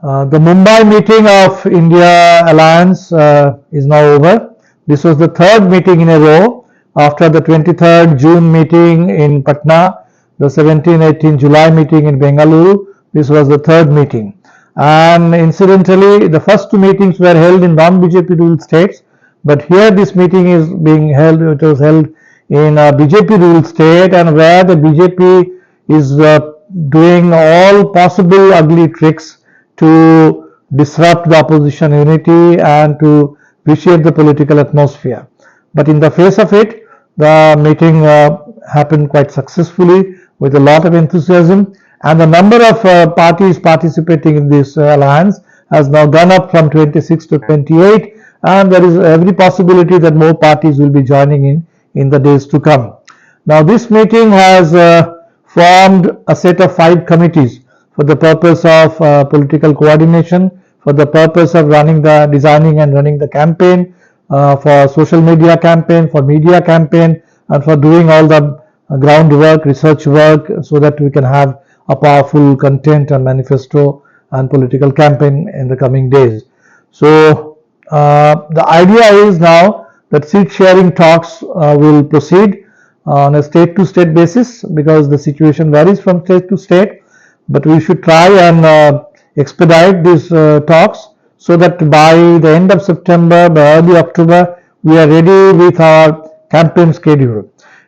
The Mumbai meeting of India Alliance is now over. This was the third meeting in a row after the 23rd June meeting in Patna, the 17-18 July meeting in Bengaluru. This was the third meeting. And incidentally, the first two meetings were held in non-BJP ruled states, but here this meeting is being held, it was held in a BJP ruled state, and where the BJP is doing all possible ugly tricks to disrupt the opposition unity and to vitiate the political atmosphere. But in the face of it, the meeting happened quite successfully with a lot of enthusiasm, and the number of parties participating in this alliance has now gone up from 26 to 28, and there is every possibility that more parties will be joining in the days to come. Now this meeting has formed a set of 5 committees for the purpose of political coordination, for the purpose of designing and running the campaign, for social media campaign, for media campaign, and for doing all the groundwork, research work, so that we can have a powerful content and manifesto and political campaign in the coming days. So the idea is now that seat sharing talks will proceed on a state-to-state basis, because the situation varies from state to state. But we should try and expedite these talks, so that by the end of September, by early October, we are ready with our campaign schedule.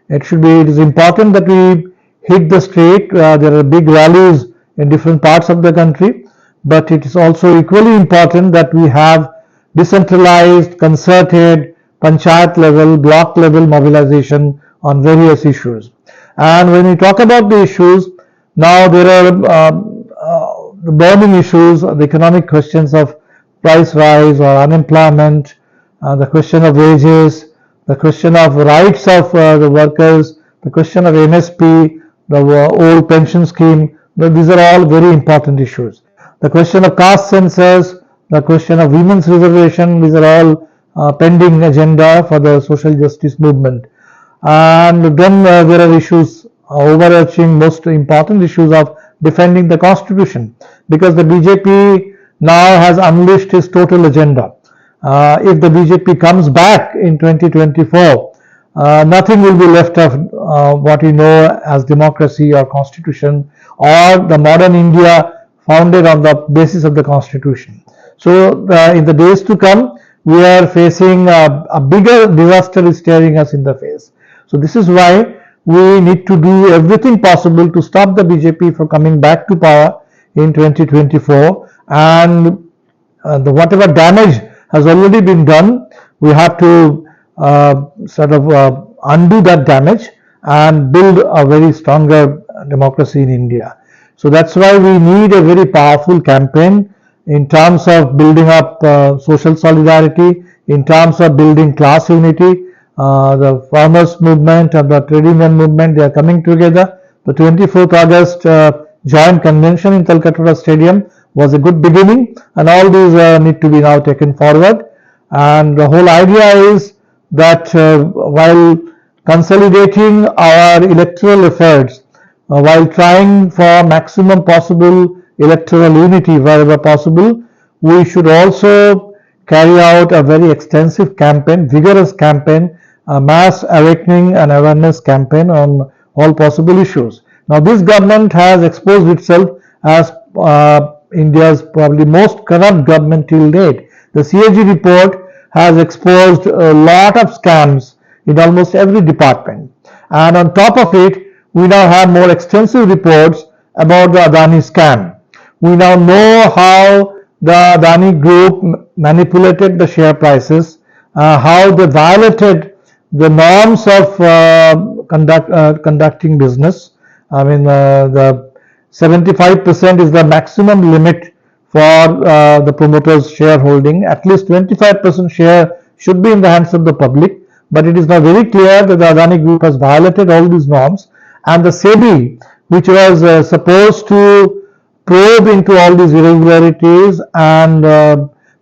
It is important that we hit the street. There are big rallies in different parts of the country, but it is also equally important that we have decentralized, concerted, panchayat level, block level mobilization on various issues. And when we talk about the issues, now there are the burning issues, the economic questions of price rise or unemployment, the question of wages, the question of rights of the workers, the question of MSP, the old pension scheme. These are all very important issues. The question of caste census, the question of women's reservation, these are all pending agenda for the social justice movement. And then there are issues, overarching most important issues of defending the constitution, because the BJP now has unleashed its total agenda. If the BJP comes back in 2024, nothing will be left of what we know as democracy or constitution or the modern India founded on the basis of the constitution. So in the days to come, we are facing a bigger disaster is staring us in the face. So this is why we need to do everything possible to stop the BJP from coming back to power in 2024, and whatever damage has already been done, we have to undo that damage and build a very stronger democracy in India. So that's why we need a very powerful campaign in terms of building up social solidarity, in terms of building class unity. The farmers movement and the trade union movement, they are coming together. The 24th August joint convention in Calcutta Stadium was a good beginning, and all these need to be now taken forward. And the whole idea is that while consolidating our electoral efforts, while trying for maximum possible electoral unity wherever possible, we should also carry out a very extensive campaign, vigorous campaign, a mass awakening and awareness campaign on all possible issues. Now this government has exposed itself as India's probably most corrupt government till date. The CAG report has exposed a lot of scams in almost every department. And on top of it, we now have more extensive reports about the Adani scam. We now know how the Adani group manipulated the share prices, how they violated the norms of conducting business. I mean, the 75% is the maximum limit for the promoter's shareholding. At least 25% share should be in the hands of the public. But it is now very clear that the Adani group has violated all these norms, and the SEBI, which was supposed to probe into all these irregularities and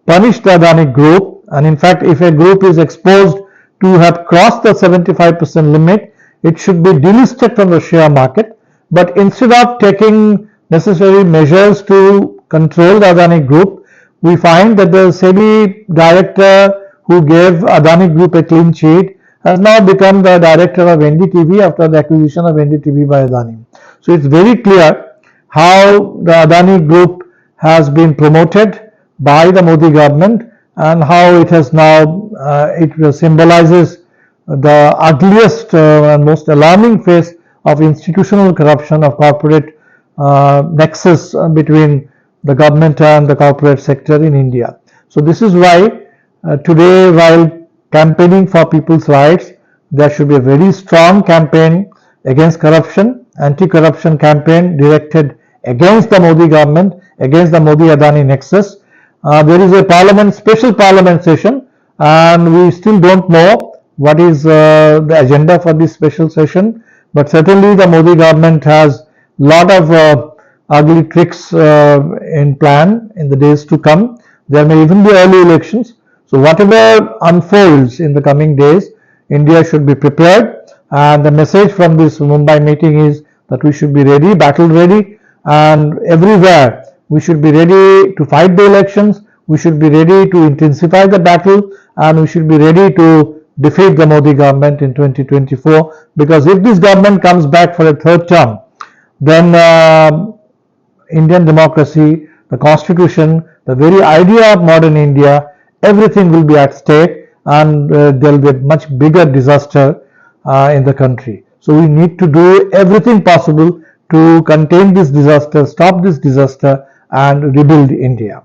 punish the Adani group, and in fact, if a group is exposed to have crossed the 75% limit, it should be delisted from the share market. But instead of taking necessary measures to control the Adani Group. We find that the SEBI director who gave Adani Group a clean sheet has now become the director of NDTV after the acquisition of NDTV by Adani. So it's very clear how the Adani Group has been promoted by the Modi government and how it has now, it symbolizes the ugliest and most alarming face of institutional corruption, of corporate nexus between the government and the corporate sector in India. So this is why today, while campaigning for people's rights, there should be a very strong campaign against corruption, anti-corruption campaign directed against the Modi government, against the Modi-Adani nexus. There is a special parliament session, and we still don't know what is the agenda for this special session, but certainly the Modi government has a lot of ugly tricks in plan in the days to come. There may even be early elections. So whatever unfolds in the coming days, India should be prepared, and the message from this Mumbai meeting is that we should be ready, battle ready, and everywhere we should be ready to fight the elections, we should be ready to intensify the battle, and we should be ready to defeat the Modi government in 2024, because if this government comes back for a third term, then Indian democracy, the constitution, the very idea of modern India, everything will be at stake, and there will be a much bigger disaster in the country. So we need to do everything possible to contain this disaster, stop this disaster, and rebuild India.